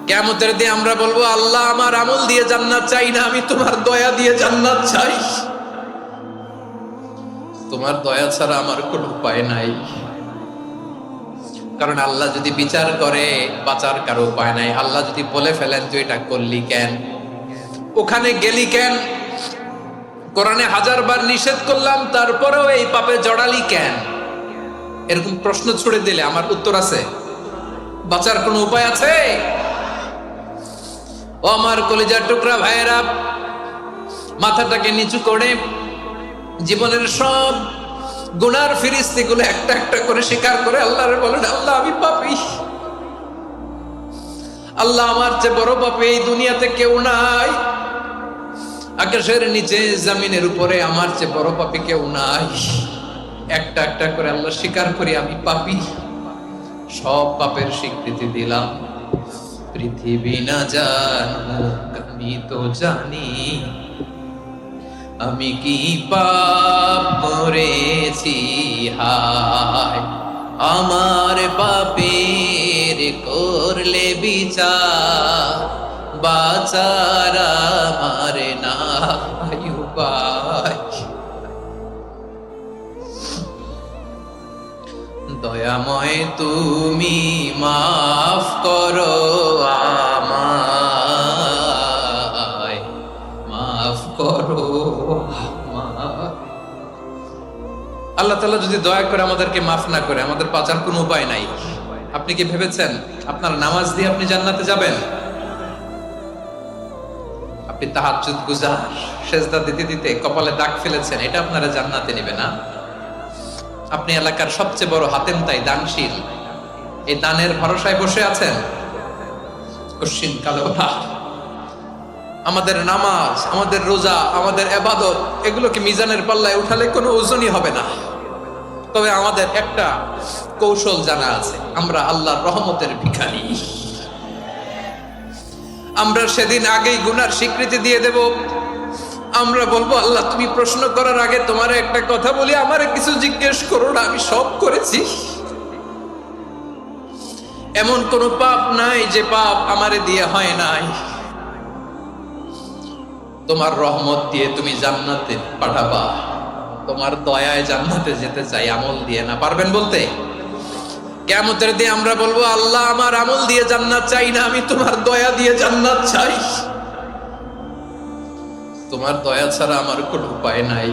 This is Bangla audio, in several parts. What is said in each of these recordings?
কিয়ামতের দিন আমরা বলবো, আল্লাহ আমার আমল দিয়ে জান্নাত চাই না, আমি তোমার দয়া দিয়ে জান্নাত চাই। তোমার দয়া ছাড়া আমার কোনো উপায় নাই। কারণ আল্লাহ যদি বিচার করে বাঁচার কারো উপায় নাই। আল্লাহ যদি বলে ফেলেন তুই এটা করলি কেন, ওখানে গেলি কেন, কোরআনে 1000 বার নিষেধ করলাম তারপরেও এই পাপে জড়ালি কেন, এরকম প্রশ্ন ছুড়ে দিলে আমার উত্তর আছে? বাঁচার কোনো উপায় আছে? ও আমার কলিজার টুকরা ভাইয়েরা, মাথাটাকে নিচু করে জীবনের সব গুনার ফিরিস্তিগুলো একটা একটা করে স্বীকার করে আল্লাহরে বলেন, আল্লাহ আমি পাপী, আল্লাহ আমার চেয়ে বড় পাপী এই দুনিয়াতে কেউ নাই, আকাশের নিচে জমিনের উপরে আমার চেয়ে বড় পাপী কেউ নাই। একটা একটা করে আল্লাহ স্বীকার করি আমি পাপী, সব পাপের স্বীকৃতি দিলাম। পৃথিবী না জানুক আমি তো জানি, আমি কি পাপ করেছি, হায় আমার পাপের করলে বিচার, বাঁচার আমার নাই উপায়। দয়াময় তুমি মাফ করো আমায়, মাফ করো আমায়। আল্লাহ তাআলা যদি দয়া করে আমাদেরকে মাফ না করে, আমাদের বাঁচার কোনো উপায় নাই। আপনি কি ভেবেছেন আপনার নামাজ দিয়ে আপনি জান্নাতে যাবেন? আপনি তাহাজ্জুদ গুজার, সেজদা দিতে দিতে কপালে দাগ ফেলেছেন, এটা আপনারা জান্নাতে নেবে না। আপনি এলাকার সবচেয়ে বড় হাতেম তাই দানশীল, এই দানের ভরসায় বসে আছেন, কশিন কালো না। আমাদের নামাজ, আমাদের রোজা, আমাদের ইবাদত, এগুলোকে মিজানের পাল্লায় উঠালে কোনো ওজনই হবে না। তবে আমাদের একটা কৌশল জানা আছে, আমরা আল্লাহর রহমতের ভিখারি। আমরা সেদিন আগেই গুনার স্বীকৃতি দিয়ে দেব। আমরা বলবো, আল্লাহ তুমি প্রশ্ন করার আগে তোমার একটা কথা বলি, আমারে কিছু জিজ্ঞেস করো না, আমি সব করেছি। এমন কোন পাপ নাই যে পাপ আমারে দিয়ে হয় নাই। তোমার রহমত দিয়ে তুমি জান্নাতে পাঠাবা, তোমার দয়ায় জান্নাতে যেতে চাই, আমল দিয়ে না। পারবেন বলতে? কিয়ামতের দিন আমরা বলবো, আল্লাহ আমার আমল দিয়ে জান্নাত চাই না, আমি তোমার দয়া দিয়ে জান্নাত চাই। তোমার দয়া ছাড়া আমার কোনো উপায় নাই।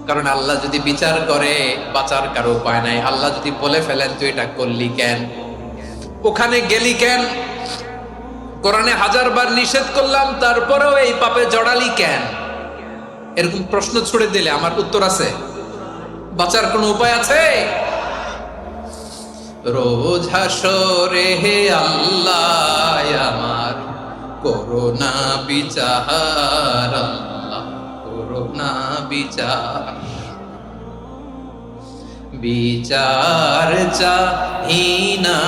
কারণ আল্লাহ যদি বিচার করে বাঁচার কারো উপায় নাই। আল্লাহ যদি বলে ফেলেন তুই এটা করলি কেন, ওখানে গেলি কেন, কোরআনে 1000 বার নিষেধ করলাম তারপরেও এই পাপে জড়ালি কেন, এরকম প্রশ্ন ছুড়ে দিলে আমার উত্তর আছে? বাঁচার কোনো উপায় আছে? রোজ হাসরে হে আল্লাহ আমার করোনা বিচার, আল্লাহ করোনা বিচার, বিচার চাহি না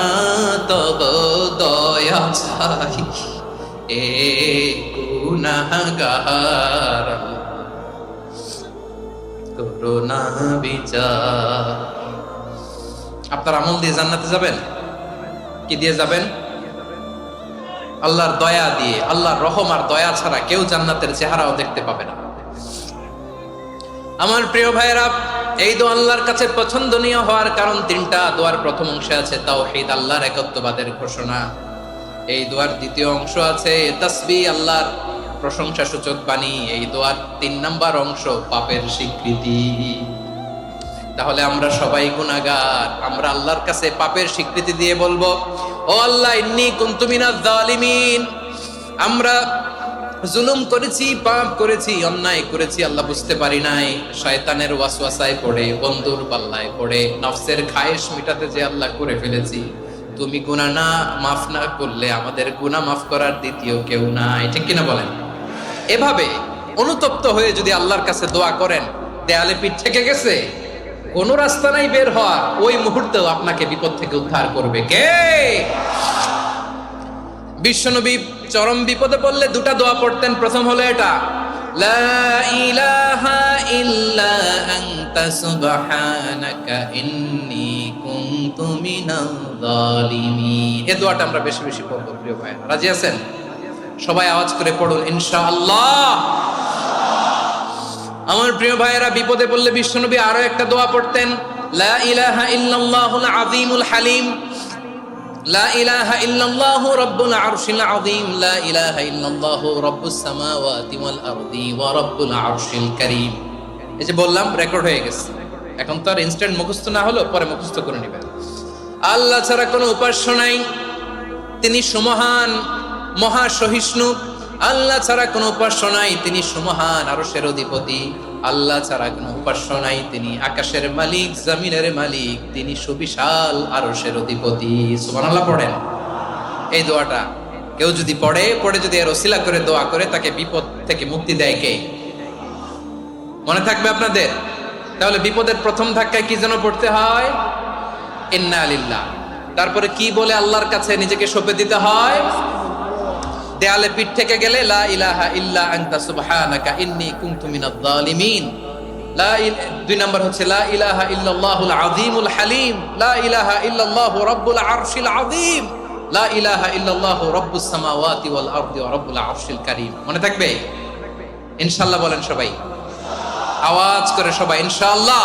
তব দয়া চাই, এ গুনাহগার করোনা বিচার। আপনার আমল দিয়ে জান্নাতে যাবেন? কি দিয়ে যাবেন? আল্লাহর দয়া দিয়ে। আল্লাহর রহম আর দয়া ছাড়া কেউ জান্নাতের চেহারাও দেখতে পাবে না। আমার প্রিয় ভাইরা, এই দোয়া আল্লাহর কাছে পছন্দনীয় হওয়ার কারণ 3টা। দোয়ার প্রথম অংশে আছে তাওহীদ, আল্লাহর একত্ববাদের ঘোষণা। এই দোয়ার দ্বিতীয় অংশ আছে তাসবিহ, আল্লাহর প্রশংসা সূচক বাণী। এই দোয়ার 3 নাম্বার অংশ পাপের স্বীকৃতি। তাহলে আমরা সবাই গুনাহগার। আমরা আল্লাহর কাছে পাপের স্বীকৃতি দিয়ে বলবো, ও আল্লাহ ইন্নী কুনতু মিনাজ জালিমিন, আমরা জুলুম করেছি, পাপ করেছি, অন্যায় করেছি, আল্লাহ বুঝতে পারি নাই, শয়তানের ওয়াসওয়াসায় পড়ে, বন্ধুর পাল্লায় পড়ে, নফসের খায়েশ মিটাতে যে আল্লাহ করে ফেলেছি। তুমি গুনাহ না মাফ না করলে আমাদের গুনাহ মাফ করার দ্বিতীয় কেউ নাই। ঠিক কিনা বলেন? এভাবে অনুতপ্ত হয়ে যদি আল্লাহর কাছে দোয়া করেন, দেয়ালে পিঠ থেকে গেছে, কোন রাস্তা নাই বের হওয়ার, ওই মুহূর্তেও আপনাকে বিপদ থেকে উদ্ধার করবে কে? বিশ্বনবী চরম বিপদে পড়লে 2টা দোয়া পড়তেন। প্রথম হলো এটা, লা ইলাহা ইল্লা আনতা সুবহানাকা ইন্নী কুনতু কুনতু মিনাল যালিমিন। এই দোয়াটা আমরা বেশি বেশি পড়ব প্রিয় ভাই। রাজি আছেন? সবাই আওয়াজ করে পড়ুন ইনশাআল্লাহ। আমার প্রিয় ভাইয়েরা, বিপদে পড়লে বিশ্বনবী আরো একটা দোয়া পড়তেন, লা ইলাহা ইল্লাল্লাহুল আযীমুল হালিম, লা ইলাহা ইল্লাল্লাহু রাব্বুল আরশিল আযীম, লা ইলাহা ইল্লাল্লাহু রাব্বুস সামাওয়াতি ওয়াল আরদি ওয়া রাব্বুল আরশিল কারীম। এই যে বললাম, রেকর্ড হয়ে গেছে। এখন তো আর ইনস্ট্যান্ট মুখস্থ না হলো, পরে মুখস্থ করে নেবেন। আল্লাহ ছাড়া কোনো উপাস্য নাই, তিনি সুমহান, মহা সহিষ্ণু। আল্লাহ ছাড়া কোনো উপাস্য নাই, তিনি সুমহান, আরশের অধিপতি। আল্লাহ ছাড়া কোনো উপাস্য নাই, তিনি আকাশের মালিক, জমিনের মালিক, তিনি সুবিশাল আরশের অধিপতি। সুবহানাল্লাহ পড়েন। এই দোয়াটা কেউ যদি পড়ে যদি এর ওসিলা করে দোয়া করে, তাকে বিপদ থেকে মুক্তি দেয় কে? মনে থাকবে আপনাদের? তাহলে বিপদের প্রথম ধাক্কায় কি যেন পড়তে হয়? ইন্না লিল্লাহ। তারপরে কি বলে আল্লাহর কাছে নিজেকে সঁপে দিতে হয়? দেয়ালে পিঠ থেকে গেলে লা ইলাহা ইল্লা আনতা সুবহানাকা ইন্নী কুনতু মিনাজ জালিমিন। দুই নাম্বার হচ্ছে লা ইলাহা ইল্লাল্লাহুল আযীমুল হালিম, লা ইলাহা ইল্লাল্লাহু রাব্বুল আরশিল আযীম, লা ইলাহা ইল্লাল্লাহু রাব্বুস সামাওয়াতি ওয়াল আরদি ওয়া রাব্বুল আরশিল কারীম। মনে থাকবে? ইনশাআল্লাহ বলেন সবাই, আওয়াজ করে সবাই ইনশাআল্লাহ।